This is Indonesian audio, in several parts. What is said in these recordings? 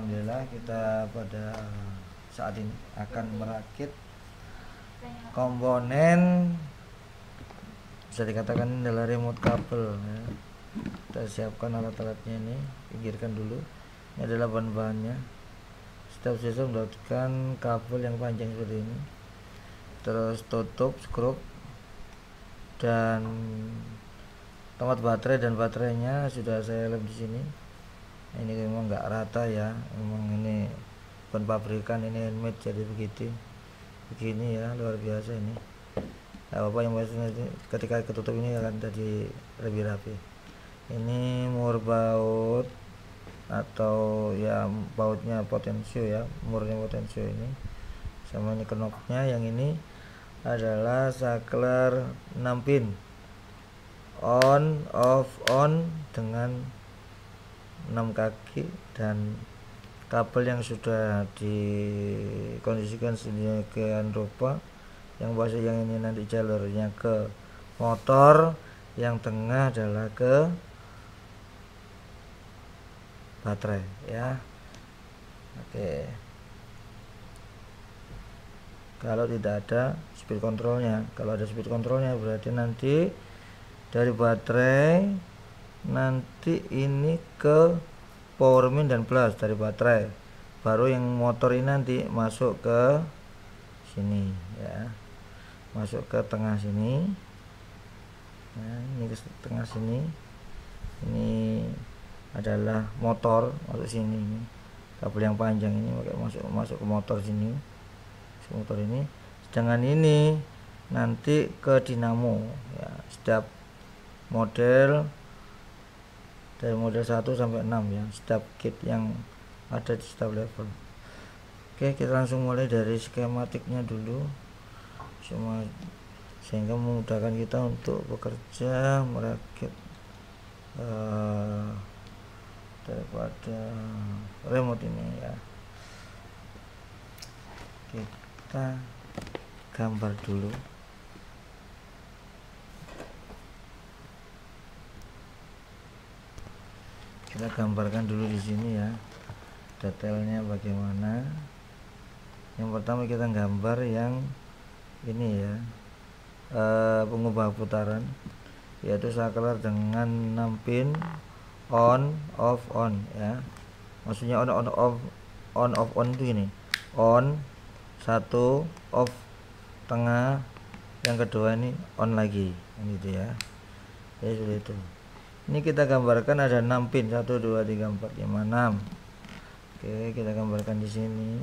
Alhamdulillah kita pada saat ini akan merakit komponen, bisa dikatakan adalah remote kabel ya. Kita siapkan alat-alatnya, ini pinggirkan dulu. Ini adalah bahan-bahannya. Setiap siswa mendapatkan kabel yang panjang seperti ini, terus tutup skrup dan tempat baterai, dan baterainya sudah saya lem di sini. Ini memang nggak rata ya, memang ini bukan pabrikan, ini handmade jadi begini ya, luar biasa ini. Apa yang maksudnya ketika ketutup ini akan jadi lebih rapi. Ini mur baut atau ya bautnya potensio ya, murnya potensio ini, sama ini knopnya. Yang ini adalah saklar 6 pin, on off on dengan 6 kaki, dan kabel yang sudah dikondisikan sedemikian rupa. Yang bawah yang ini nanti jalurnya ke motor, yang tengah adalah ke baterai ya. Oke, kalau tidak ada speed controlnya. Kalau ada speed controlnya berarti nanti dari baterai nanti ini ke power min dan plus dari baterai, baru yang motor ini nanti masuk ke sini ya, masuk ke tengah sini. Nah, ini ke tengah sini, ini adalah motor masuk sini. Ini kabel yang panjang ini masuk ke motor sini, motor ini. Sedangkan ini nanti ke dinamo ya. Setiap model dari model 1 sampai 6 ya, setiap kit yang ada di setiap level. Oke, kita langsung mulai dari skematiknya dulu semua, sehingga memudahkan kita untuk bekerja merakit daripada remote ini ya. Kita gambar dulu. Kita gambarkan dulu di sini ya, detailnya bagaimana. Yang pertama kita gambar yang ini ya, pengubah putaran, yaitu saklar dengan 6 pin on off on ya. Maksudnya on off on itu ini, on satu, off tengah, yang kedua ini on lagi gitu ya. Ya seperti itu. Ini kita gambarkan ada 6 pin, 1 2 3 4 5 6. Oke, kita gambarkan di sini.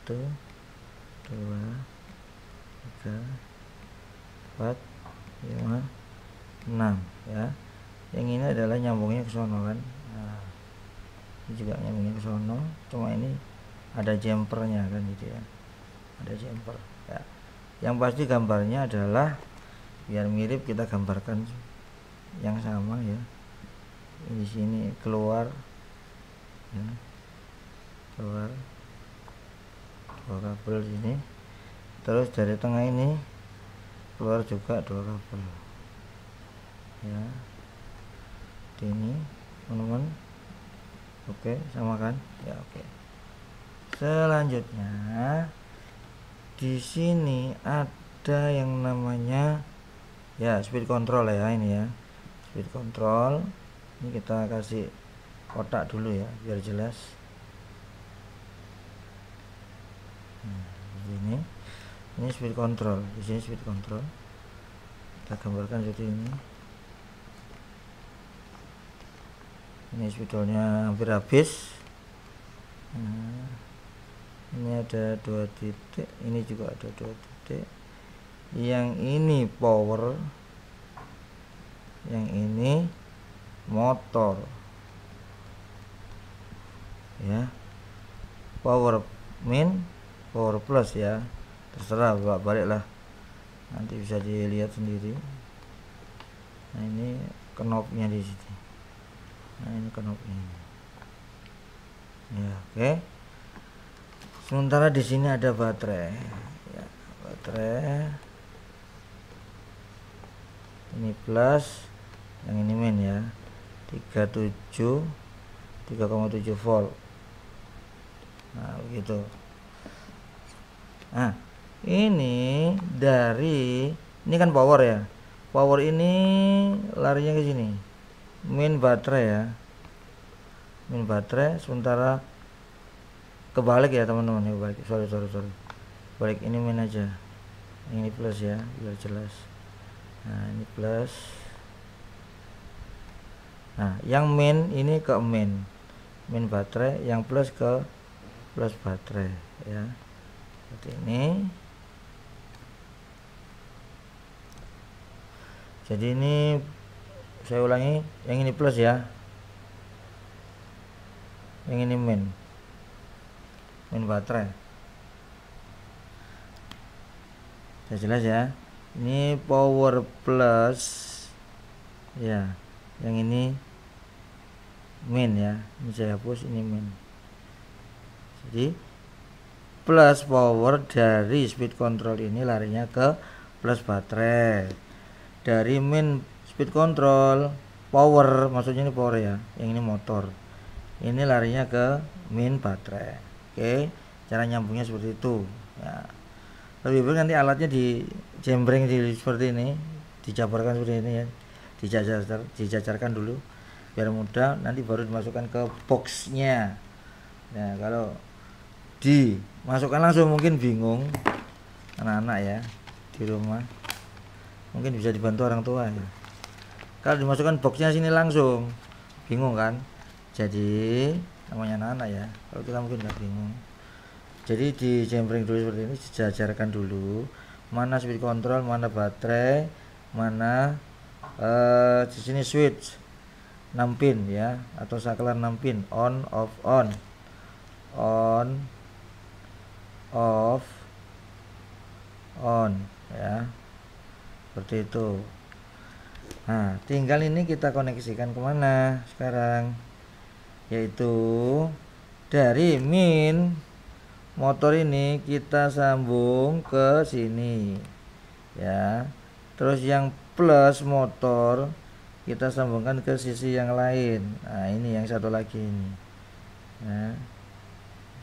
1 2 3 4 5 6 ya. Yang ini adalah nyambungnya ke sono kan. Nah, ini juga nyambungnya ke sono, cuma ini ada jumpernya kan gitu ya. Ada jumper ya. Yang pasti gambarnya adalah biar mirip, kita gambarkan yang sama ya. Di sini keluar ya, keluar dua kabel sini, terus dari tengah ini keluar juga 2 kabel ya. Ini teman-teman, oke, sama kan ya. Oke, selanjutnya di sini ada yang namanya ya speed control ya. Ini ya speed control, ini kita kasih kotak dulu ya biar jelas. Ini speed control, di sini speed control, kita gambarkan seperti ini. Ini spidolnya hampir habis. Nah, ini ada 2 titik, ini juga ada 2 titik. Yang ini power, yang ini motor ya. Power min, power plus ya, terserah balik lah, nanti bisa dilihat sendiri. Nah, ini knopnya di sini. Nah, ini knopnya ya. Oke, sementara di sini ada baterai ya, baterai ini plus, yang ini min ya, 37 3,7 volt. Nah begitu. Nah ini dari ini kan power ya, power ini larinya ke sini, min baterai ya, min baterai. Sementara kebalik ya teman-teman, ya balik, sorry balik, ini min aja, ini plus ya biar jelas. Nah ini plus, nah yang min ini ke min baterai, yang plus ke plus baterai ya, seperti ini. Jadi ini saya ulangi, yang ini plus ya, yang ini min baterai. Sudah jelas ya. Ini power plus ya, yang ini min ya, ini saya hapus, ini min. Jadi plus power dari speed control ini larinya ke plus baterai. Dari min speed control power, maksudnya ini power ya, yang ini motor, ini larinya ke min baterai. Oke, cara nyambungnya seperti itu ya. Lebih baik nanti alatnya di jembreng seperti ini, dijabarkan seperti ini ya, dijajarkan dulu biar mudah, nanti baru dimasukkan ke boxnya. Nah kalau dimasukkan langsung mungkin bingung anak-anak ya di rumah, mungkin bisa dibantu orang tua ya. Kalau dimasukkan boxnya sini langsung bingung kan, jadi namanya anak-anak ya, kalau kita mungkin nggak bingung. Jadi di jembreng dulu seperti ini, dijajarkan dulu mana speed control, mana baterai, mana di sini switch 6 pin ya, atau saklar 6 pin, on off on ya, seperti itu. Nah tinggal ini kita koneksikan kemana sekarang, yaitu dari min motor ini kita sambung ke sini ya, terus yang plus motor kita sambungkan ke sisi yang lain. Nah ini yang satu lagi ini ya,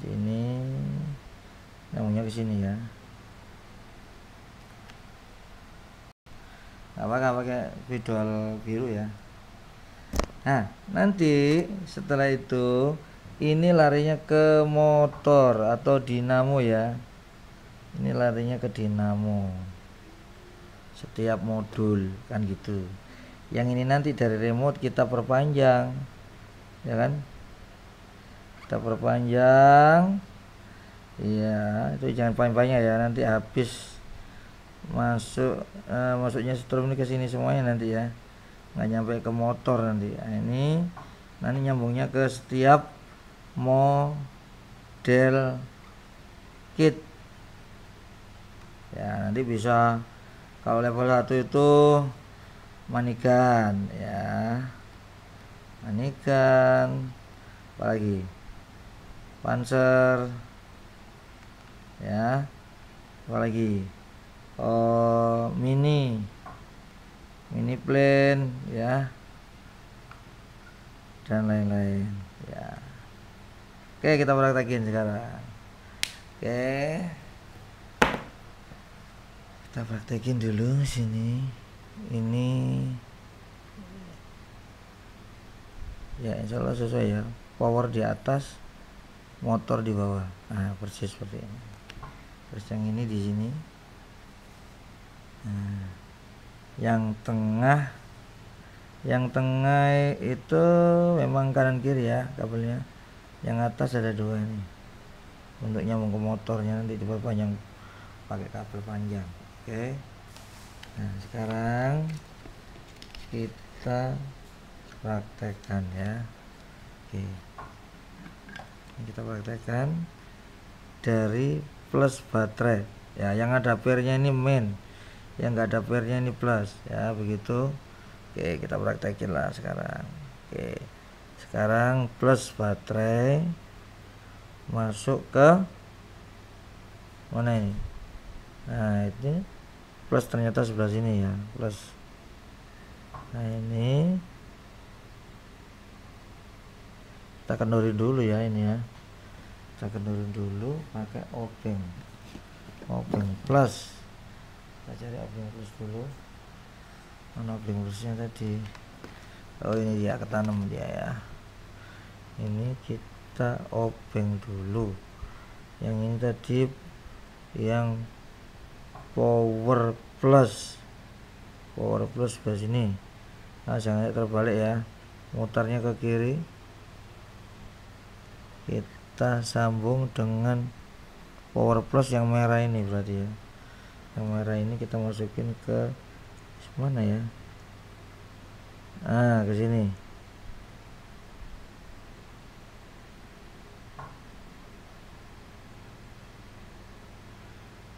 ini namanya ke sini ya. Apakah pakai spidol biru ya. Nah nanti setelah itu ini larinya ke motor atau dinamo ya, ini larinya ke dinamo setiap modul kan gitu. Yang ini nanti dari remote kita perpanjang ya kan, kita perpanjang iya, itu jangan panjang-panjang ya, nanti habis masuknya strom ini ke sini semuanya nanti ya, nggak nyampe ke motor nanti. Nah, ini nanti nyambungnya ke setiap model kit ya, nanti bisa kalau level 1 itu manigan ya, manigan apalagi panzer ya, apalagi mini plane ya, dan lain-lain ya. Oke kita praktekin sekarang. Oke kita praktekin dulu sini. Ini ya insya Allah sesuai ya, power di atas, motor di bawah. Nah persis seperti ini. Terus yang ini di sini. Nah, yang tengah itu memang kanan kiri ya kabelnya. Yang atas ada 2 nih untuk nyambung ke motornya, nanti diperpanjang pakai kabel panjang. Oke. Nah sekarang kita praktekkan ya. Oke, ini kita praktekkan dari plus baterai ya, yang ada pairnya ini min, yang nggak ada pairnya ini plus ya, begitu. Oke kita praktekin lah sekarang. Oke sekarang plus baterai masuk ke mana ini. Nah ini plus, ternyata sebelah sini ya plus. Nah ini kita kita kendorin dulu ya ini ya, kita kendorin dulu pakai obeng plus. Kita cari obeng plus dulu, mana obeng plusnya tadi. Oh ini dia, ketanam dia ya. Ini kita obeng dulu. Yang ini tadi yang power plus sebelah sini. Nah jangan terbalik ya, mutarnya ke kiri, kita sambung dengan power plus yang merah ini berarti ya. Yang merah ini kita masukin ke mana ya, ke sini.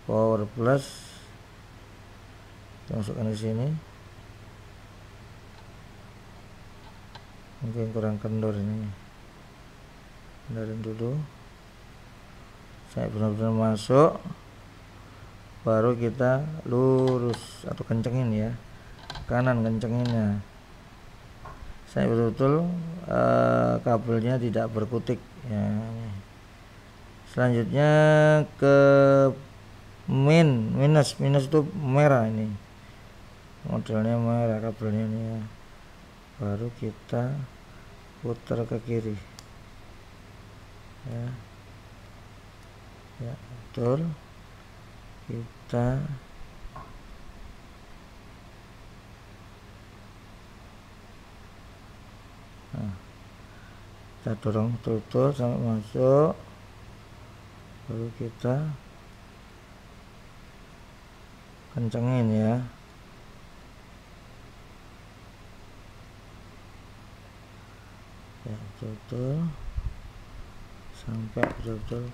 Power plus kita masukkan ke sini. Mungkin kurang kendor ini, kendorin dulu. Saya benar-benar masuk, baru kita lurus atau kencengin ya, kanan kencenginnya. Saya betul-betul kabelnya tidak berkutik ya. Selanjutnya ke minus itu merah, ini modelnya merah kabelnya ini ya. Baru kita putar ke kiri ya, betul. Kita dorong betul sampai masuk, baru kita kencengin ya. Betul sampai betul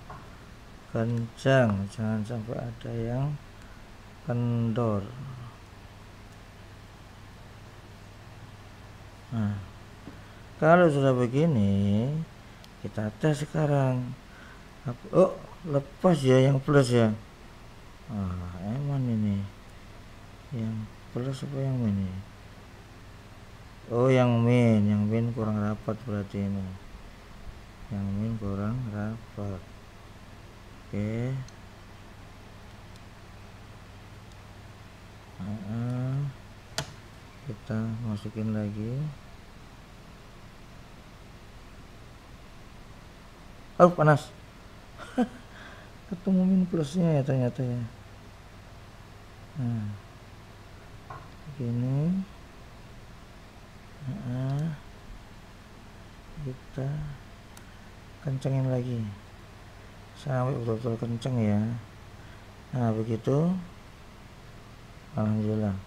kencang, jangan sampai ada yang kendor. Nah kalau sudah begini, kita tes sekarang. Oh lepas ya yang plus ya. Emang ini yang plus apa yang min? Oh yang min kurang rapat berarti ini. Yang min kurang rapat. Oke. Kita masukin lagi. Oh panas. Ketemu min plusnya ya ternyata ya. Nah begini. Kita kencengin lagi sampai betul-betul kenceng ya. Nah begitu, alhamdulillah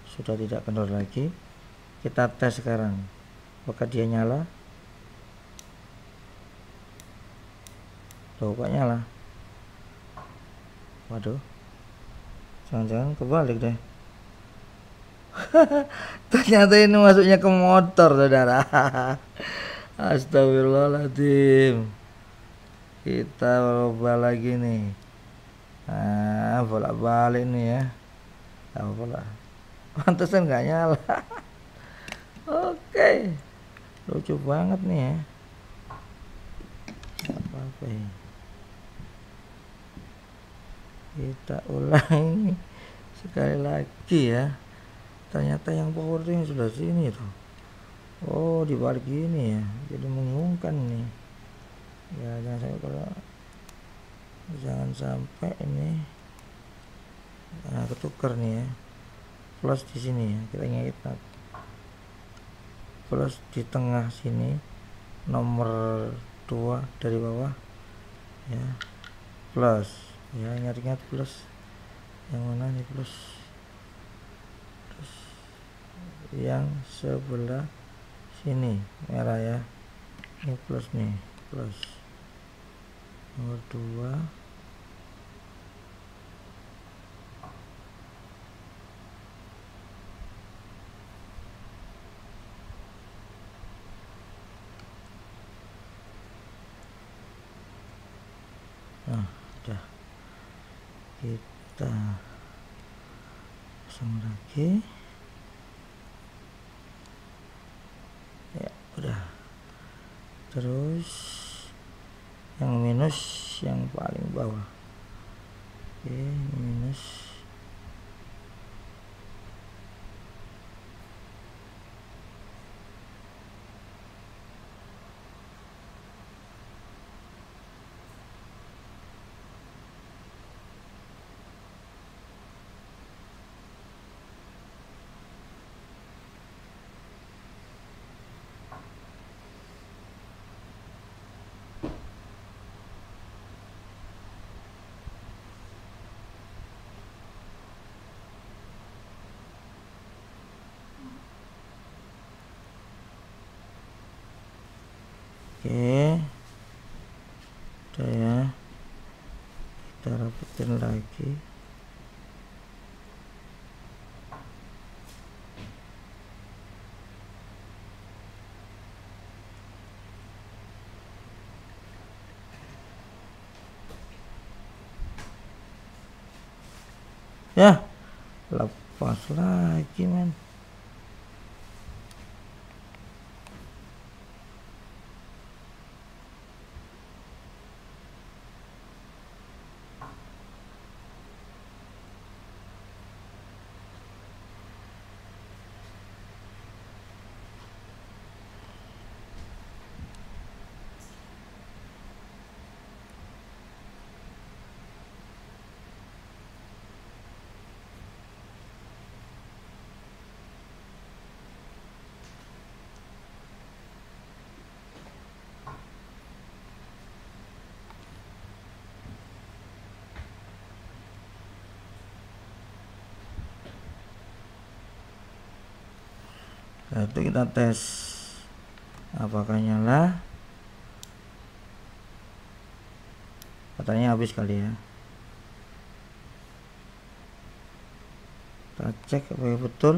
sudah tidak kendor lagi. Kita tes sekarang, apakah dia nyala. Tuh kok nyala. Waduh, jangan-jangan kebalik deh. Ternyata ini masuknya ke motor saudara. Astagfirullahaladzim. Kita coba lagi nih. Bolak-balik nih ya. Bolak. Pantesan nggak nyala. Oke. Lucu banget nih ya. Apa ya? Kita ulangi sekali lagi ya. Ternyata yang power itu yang sudah sini tuh. Oh dibalik gini ya, jadi membingungkan nih ya. Jangan sampai ini ketukar nih ya. Plus di sini ya, kita ingat plus di tengah sini, nomor 2 dari bawah ya, plus ya. Ingat plus yang mana nih, plus yang sebelah sini merah ya. Ini plus nih, plus nomor 2. Nah udah, kita pasang lagi ya. Udah terus yang minus yang paling bawah. Oke, minus. Oke, udah ya, kita rapitin lagi. Ya, lepas lagi men. Nah, itu kita tes apakah nyala. Katanya habis kali ya. Kita cek apakah betul.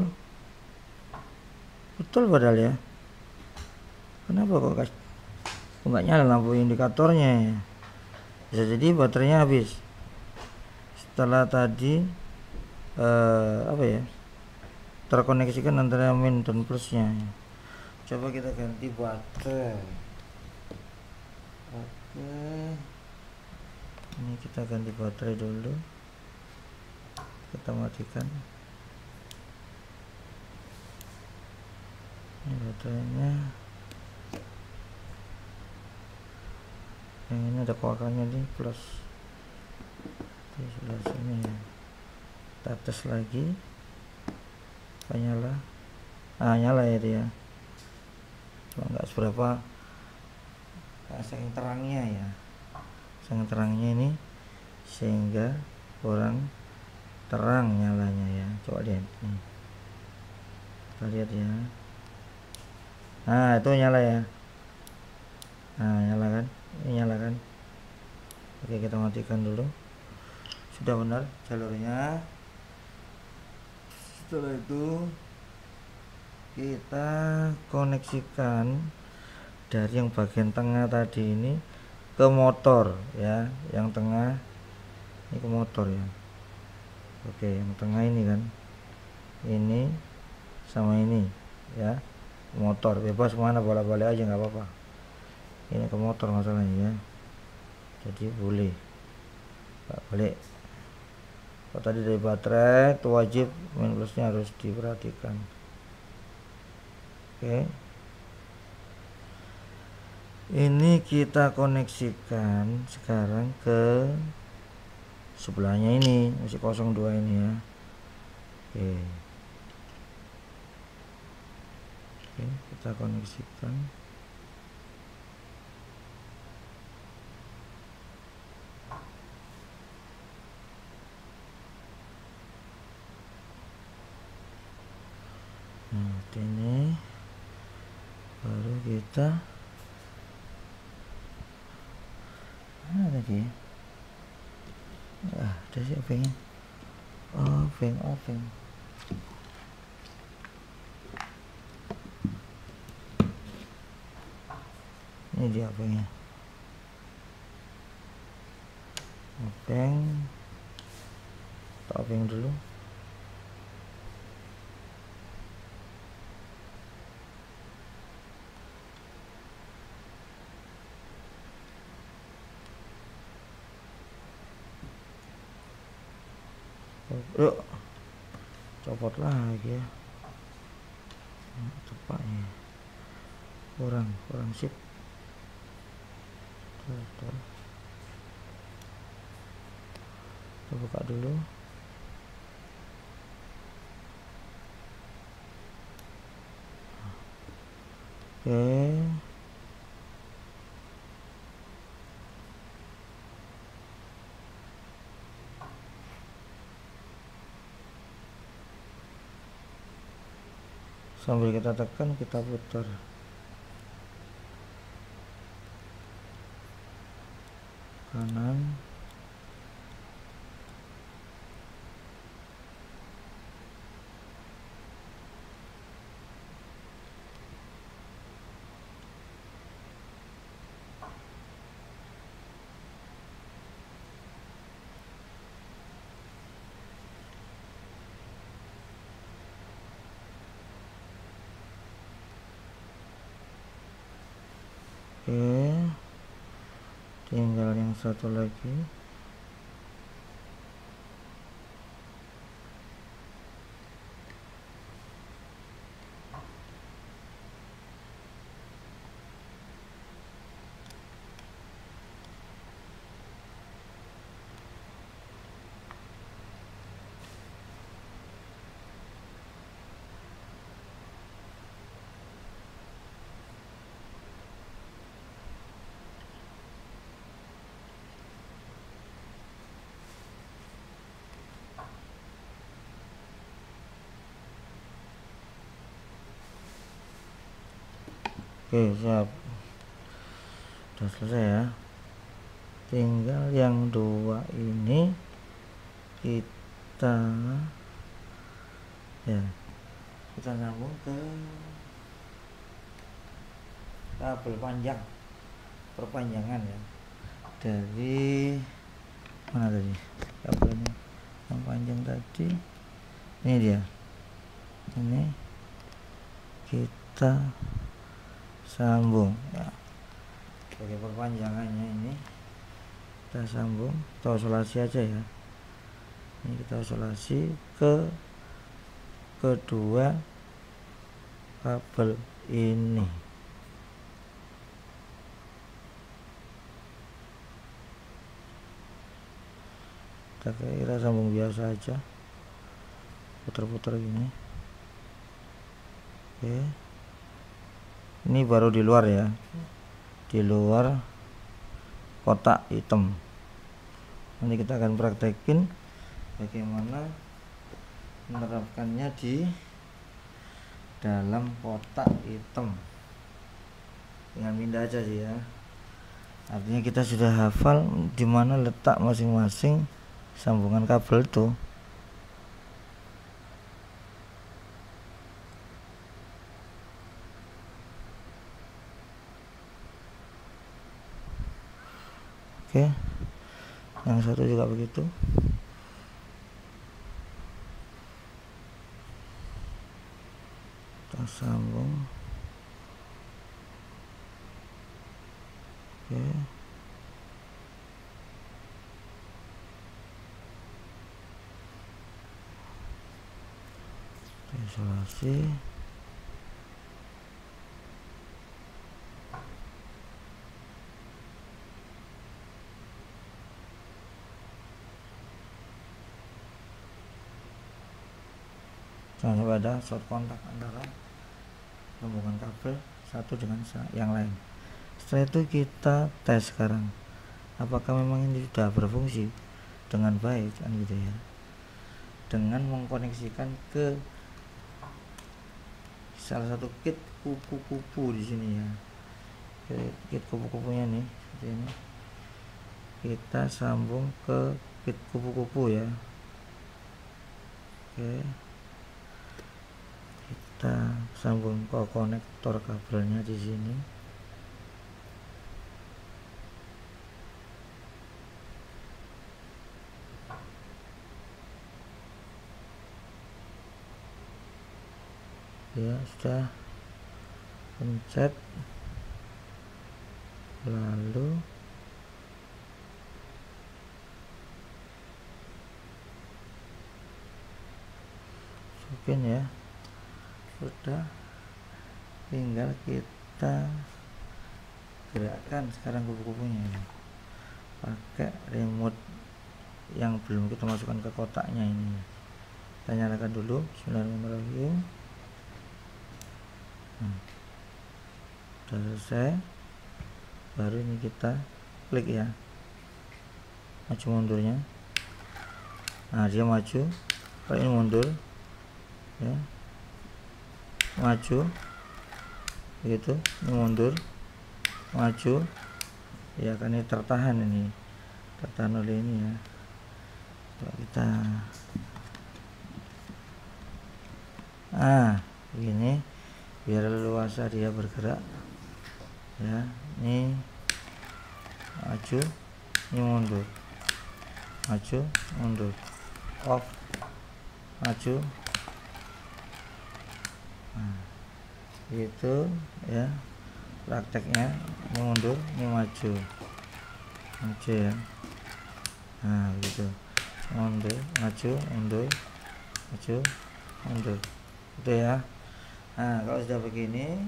Betul padahal ya. Kenapa kok nggak nyala lampu indikatornya ya? Bisa jadi baterainya habis setelah tadi apa ya, terkoneksikan antara min dan plusnya. Coba kita ganti baterai. Oke, ini kita ganti baterai dulu, kita matikan. Ini baterainya, yang ini ada koakannya nih, plus di sebelah sini ya. Kita tes lagi, apa nyala? Nyala ya dia, cuma nggak seberapa, saking terangnya ya, saking terangnya ini sehingga kurang terang nyalanya ya. Coba lihat nih, kita lihat ya. Nah itu nyala ya, nah nyala kan, ini nyala kan. Oke, kita matikan dulu. Sudah benar jalurnya. Setelah itu kita koneksikan dari yang bagian tengah tadi ini ke motor ya, yang tengah ini ke motor ya. Oke, yang tengah ini kan, ini sama ini ya, motor. Bebas mana, bolak-balik aja nggak apa-apa. Ini ke motor masalahnya ya, jadi boleh balik. Kalau tadi dari baterai itu wajib min plusnya harus diperhatikan. Oke, ini kita koneksikan sekarang ke sebelahnya ini, masih 02 ini ya. Oke, kita koneksikan. Nah, ini baru kita mana tadi? Udah sih pengen offing. Ini dia offingnya. Offing dulu. Yuk copot lagi ya, tepaknya kurang sip. Tuh. Kita buka dulu. Oke. Sambil kita tekan, kita putar. Kanan. Oke, tinggal yang satu lagi. Oke, siap. Sudah selesai ya. Tinggal yang dua ini kita sambung ke kabel panjang, perpanjangan ya, dari mana tadi kabelnya yang panjang tadi. Ini dia, ini kita sambung ya, sebagai perpanjangannya. Ini kita sambung, kita isolasi aja ya. Ini kita isolasi ke kedua kabel ini. Kita sambung biasa aja, putar-putar gini. Oke, ini baru di luar ya, di luar kotak hitam. Nanti kita akan praktekin bagaimana menerapkannya di dalam kotak hitam dengan pindah aja sih ya. Artinya kita sudah hafal di mana letak masing-masing sambungan kabel itu. Oke, yang satu juga begitu. Kita sambung. Oke, kita isolasi. Jangan sampai ada short kontak antara sambungan kabel satu dengan yang lain. Setelah itu kita tes sekarang apakah memang ini sudah berfungsi dengan baik kan gitu ya, dengan mengkoneksikan ke salah satu kit kupu-kupu di sini ya. Kit kupu-kupunya nih seperti ini, kita sambung ke kit kupu-kupu ya. Oke, kita sambung ke konektor kabelnya di sini. Ya sudah, pencet, lalu masukin ya. Sudah, tinggal kita gerakkan sekarang kupu-kupunya ya, pakai remote yang belum kita masukkan ke kotaknya ini. Kita nyalakan dulu. Bismillahirrahmanirrahim. Sudah selesai, baru ini kita klik ya, maju mundurnya. Nah, dia maju. Kalau ini mundur ya, maju begitu, ini mundur, maju ya, kan ini tertahan, ini tertahan oleh ini ya. Coba kita begini biar leluasa dia bergerak ya. Ini maju, ini mundur, maju mundur, off, maju. Nah, itu ya prakteknya. Ini mundur, ini maju, maju ya. Nah begitu, mundur, maju, mundur, maju, mundur, itu ya. Nah kalau sudah begini,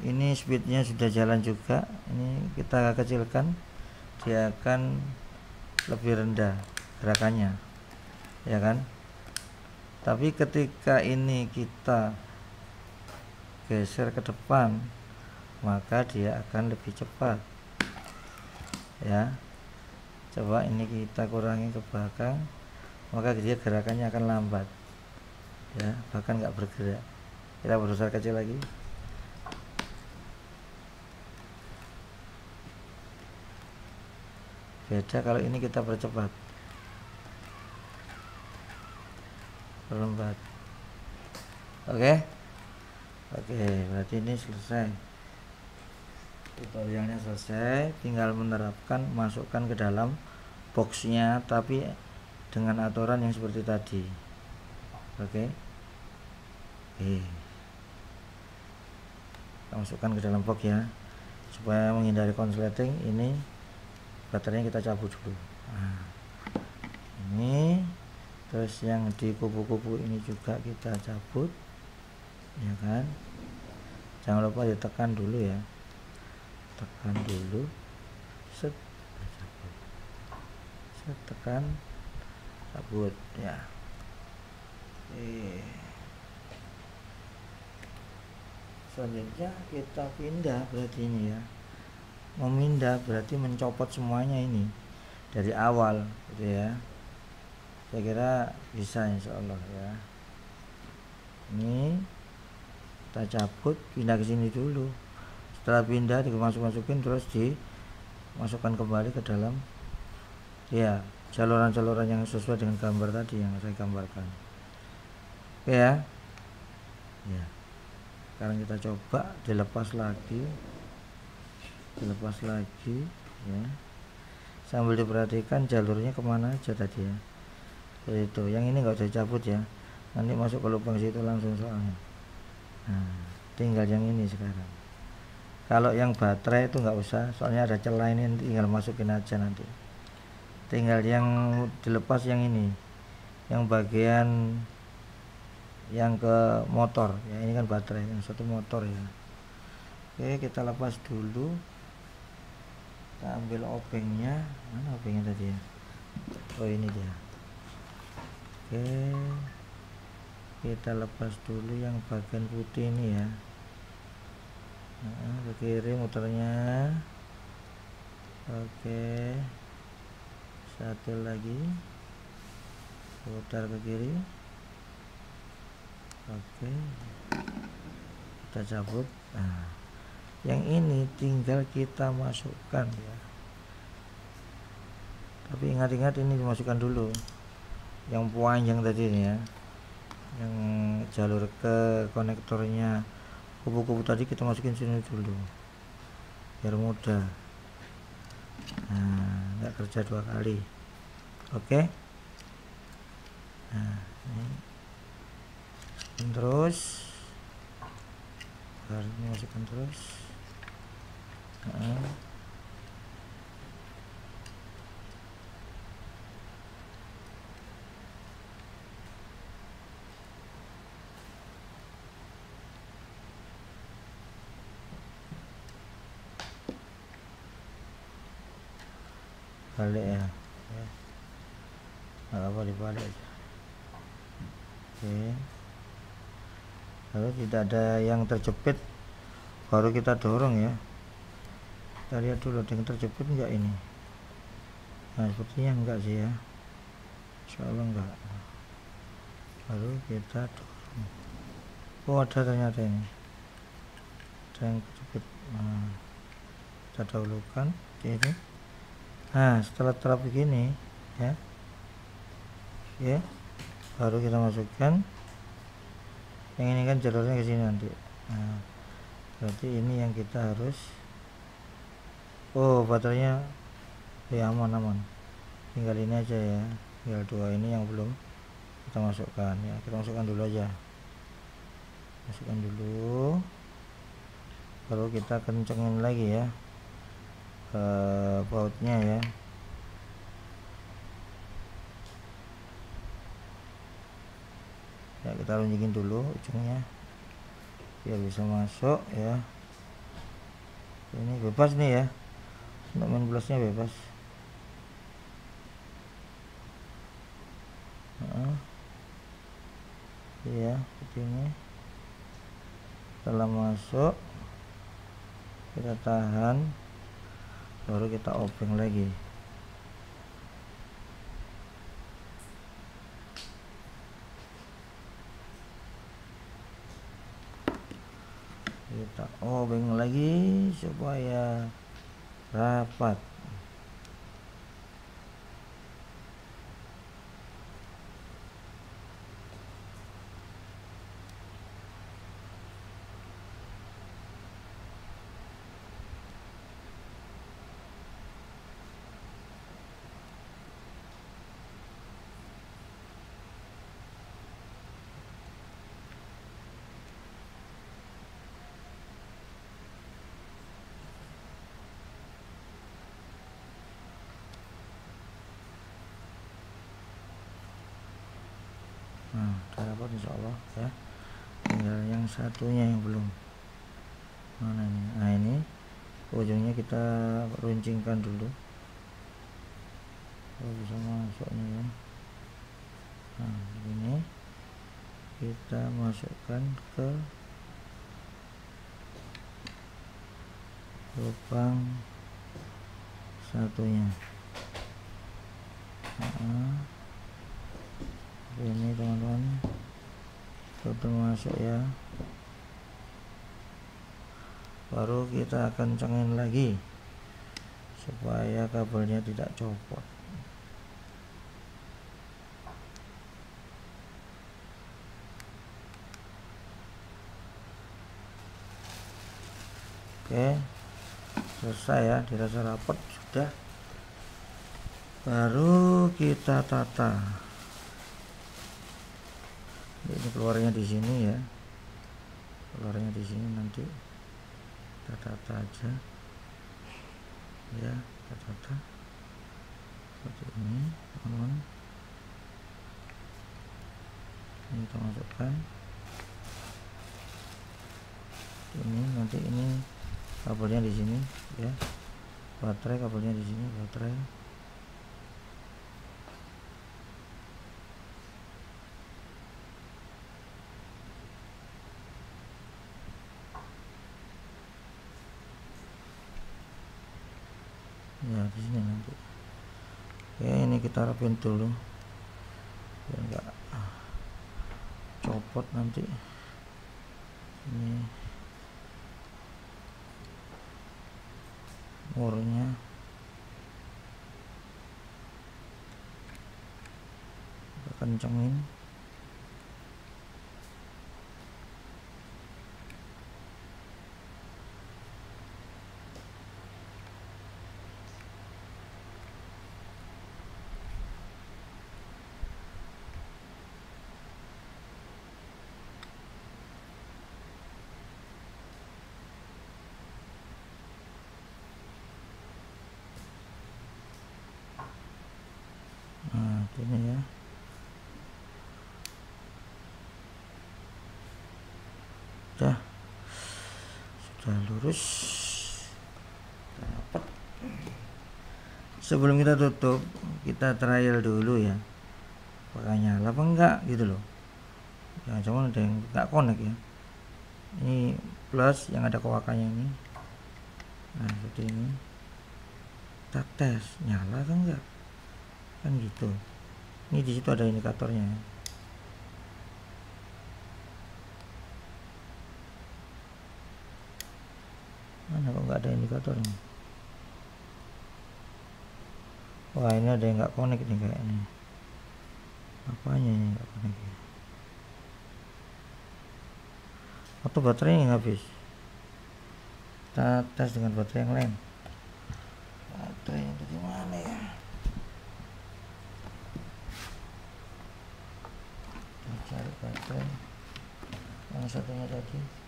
ini speednya sudah jalan juga. Ini kita kecilkan, dia akan lebih rendah gerakannya ya kan. Tapi ketika ini kita geser ke depan, maka dia akan lebih cepat ya. Coba ini kita kurangi ke belakang, maka dia gerakannya akan lambat ya, bahkan nggak bergerak. Kita berusaha kecil lagi. Beda kalau ini kita percepat, perlambat. Oke, berarti ini selesai, tutorialnya selesai. Tinggal menerapkan, masukkan ke dalam boxnya, tapi dengan aturan yang seperti tadi. Oke, kita masukkan ke dalam box ya, supaya menghindari konsleting. Ini baterainya kita cabut dulu. Nah, ini terus yang di kupu-kupu ini juga kita cabut ya kan. Jangan lupa ditekan dulu ya, tekan dulu, set, cabut, set, tekan, cabut ya. Selanjutnya kita pindah, berarti ini ya, memindah berarti mencopot semuanya ini dari awal gitu ya. Saya kira bisa insyaallah ya. Ini kita cabut, pindah ke sini dulu. Setelah pindah dimasuk-masukin, terus dimasukkan kembali ke dalam ya saluran-saluran yang sesuai dengan gambar tadi yang saya gambarkan. Oke ya. Ya. Sekarang kita coba dilepas lagi ya, sambil diperhatikan jalurnya kemana aja tadi ya. Itu yang ini nggak usah cabut ya, nanti masuk ke lubang situ langsung soalnya. Nah, tinggal yang ini sekarang. Kalau yang baterai itu nggak usah, soalnya ada celah, ini tinggal masukin aja nanti. Tinggal yang dilepas yang ini, yang bagian yang ke motor ya, ini kan baterai, yang satu motor ya. Oke, kita lepas dulu. Kita ambil obengnya, mana obengnya tadi ya? Oh ini dia. Oke, kita lepas dulu yang bagian putih ini ya. Nah, ke kiri muternya. Oke, satu lagi, putar ke kiri. Oke, kita cabut. Nah, yang ini tinggal kita masukkan ya, tapi ingat-ingat ini dimasukkan dulu yang panjang tadi ini ya, yang jalur ke konektornya kupu-kupu tadi kita masukin sini dulu biar mudah. Nah, nggak kerja dua kali. Oke. Nah, ini terus harus masukkan terus. balik ya, nggak apa dibalik aja. Oke, lalu tidak ada yang terjepit, baru kita dorong ya. Kita lihat dulu ada yang terjepit enggak ini. Nah sepertinya enggak sih ya, insyaallah enggak. Lalu kita dorong. Oh ada ternyata ini, ada yang terjepit. Nah, kita dahulukan ini. Nah setelah begini ya, oke, baru kita masukkan yang ini kan jalurnya ke sini nanti. Nah berarti ini yang kita harus, oh baterainya ya aman, tinggal ini aja ya, tinggal dua ini yang belum kita masukkan ya. Kita masukkan dulu aja, masukkan dulu, baru kita kencengin lagi ya bautnya ya. Ya kita runjingin dulu ujungnya biar bisa masuk ya. Ini bebas nih ya, untuk main plusnya bebas. Ya seperti ini. Setelah masuk kita tahan, baru kita obeng lagi. Kita obeng lagi supaya rapat. Nah, udah dapat insyaallah ya. Tinggal yang satunya yang belum. Mana ini? Nah ini ujungnya kita runcingkan dulu. Oh, bisa masuk nih ya. Nah ini kita masukkan ke lubang satunya. Nah, ini teman-teman sudah masuk ya, baru kita kencengin lagi supaya kabelnya tidak copot. Oke, selesai ya, dirasa rapat sudah, baru kita tata. Ini keluarnya di sini ya, keluarnya di sini, nanti kita tata aja ya, kita tata seperti ini teman-teman. Ini kita masukkan ini, nanti ini kabelnya di sini ya, baterai kabelnya di sini, baterai. Ya di sini nanti. Oke, ini kita rapin dulu biar enggak copot nanti. Ini murnya kita kencengin. Nah ini ya, sudah lurus, dapat. sebelum kita tutup kita trial dulu ya, apakah nyala apa enggak gitu loh. Jangan-jangan ada yang enggak connect ya. Ini plus yang ada kowakannya ini. Nah seperti ini, kita tes nyala atau enggak kan gitu. Ini di situ ada indikatornya. Mana kok nggak ada indikatornya? Wah ini ada yang nggak connect nih kayaknya. Apanya yang nggak connect ya? Atau baterainya yang habis? Kita tes dengan baterai yang lain. Baterai yang di mana ya? Kita cari baterai yang satunya tadi.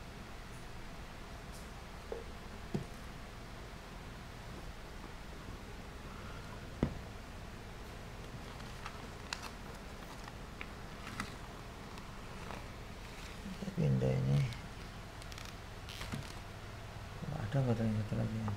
Pindah ini, ada baterai satu lagi ya.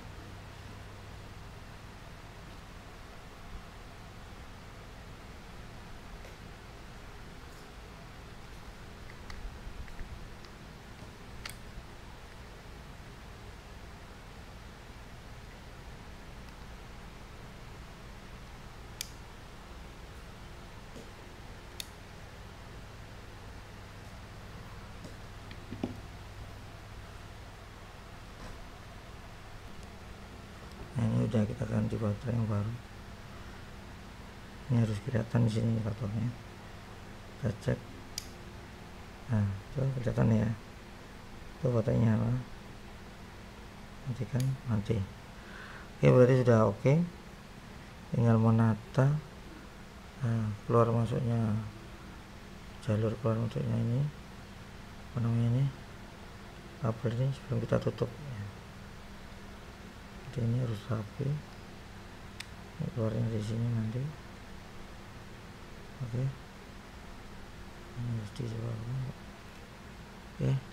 Nah, ini udah kita ganti baterai yang baru. Ini harus kelihatan di sini indikatornya. Kita cek. Nah, coba kelihatan ya. Itu baterainya nyala. Matikan, mati. Oke, berarti sudah oke. Tinggal menata keluar masuknya, jalur keluar masuknya ini, apa namanya ini, kabel ini sebelum kita tutup. Jadi ini harus rapi. Ini keluarnya di sini nanti. Oke. Ini harus dicoba. Oke.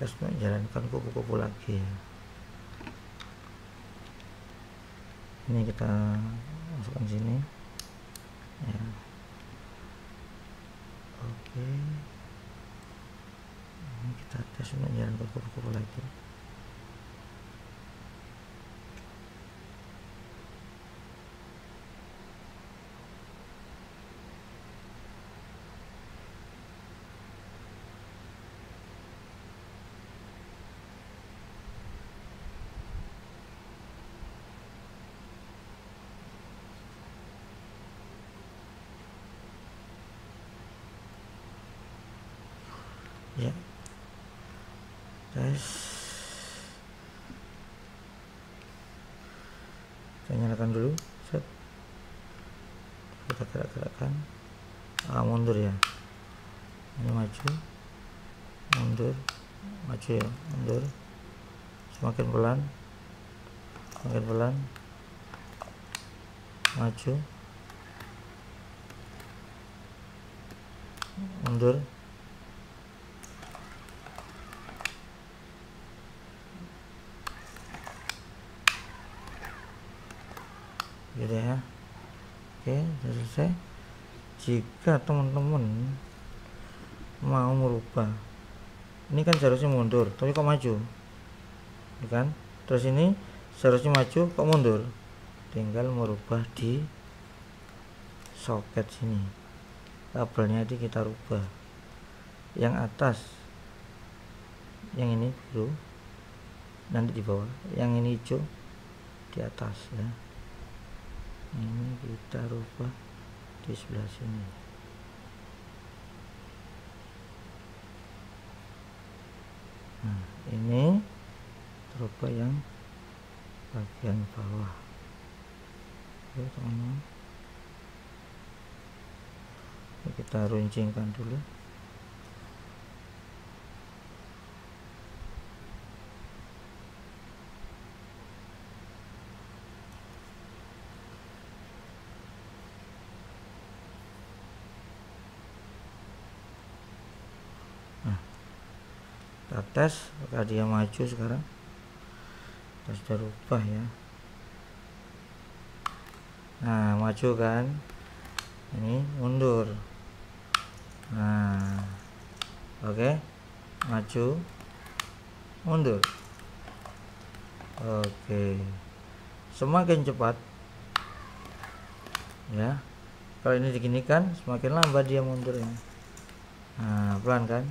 Terus menjalankan kupu-kupu lagi ya. Ini kita masukkan sini ya. Oke, ini kita tes menjalankan kupu-kupu lagi. Ya, tes. Kita nyalakan dulu. Set. Kita gerak-gerakkan. Mundur ya. Ini maju, mundur, maju ya, mundur. Semakin pelan, semakin pelan. Maju, mundur. Gitu ya. Oke, sudah selesai. Jika teman-teman mau merubah ini kan seharusnya mundur tapi kok maju, ya kan? Terus ini seharusnya maju kok mundur, tinggal merubah di soket sini, kabelnya di kita rubah, yang atas yang ini biru nanti di bawah, yang ini hijau di atas ya. Ini kita rubah di sebelah sini. Nah, ini rubah yang bagian bawah. Oke teman-teman, kita runcingkan dulu. Kita tes apakah dia maju sekarang. Kita sudah rubah ya. Nah, maju kan, ini mundur. Nah, oke, maju mundur. Oke, semakin cepat ya, kalau ini diginikan semakin lambat dia mundurnya. Nah, pelan kan.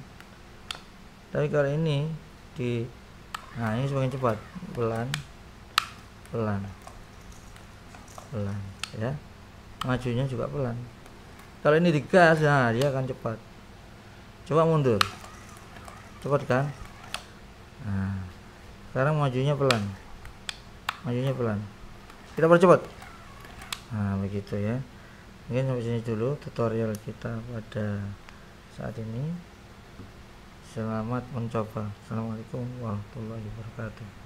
Tapi kalau ini nah ini semakin cepat, pelan ya, majunya juga pelan. Kalau ini digas, nah dia akan cepat. Coba mundur, cepat kan. Nah, sekarang majunya pelan, kita percepat. Nah begitu ya. Mungkin sampai sini dulu tutorial kita pada saat ini. Selamat mencoba. Assalamualaikum warahmatullahi wabarakatuh.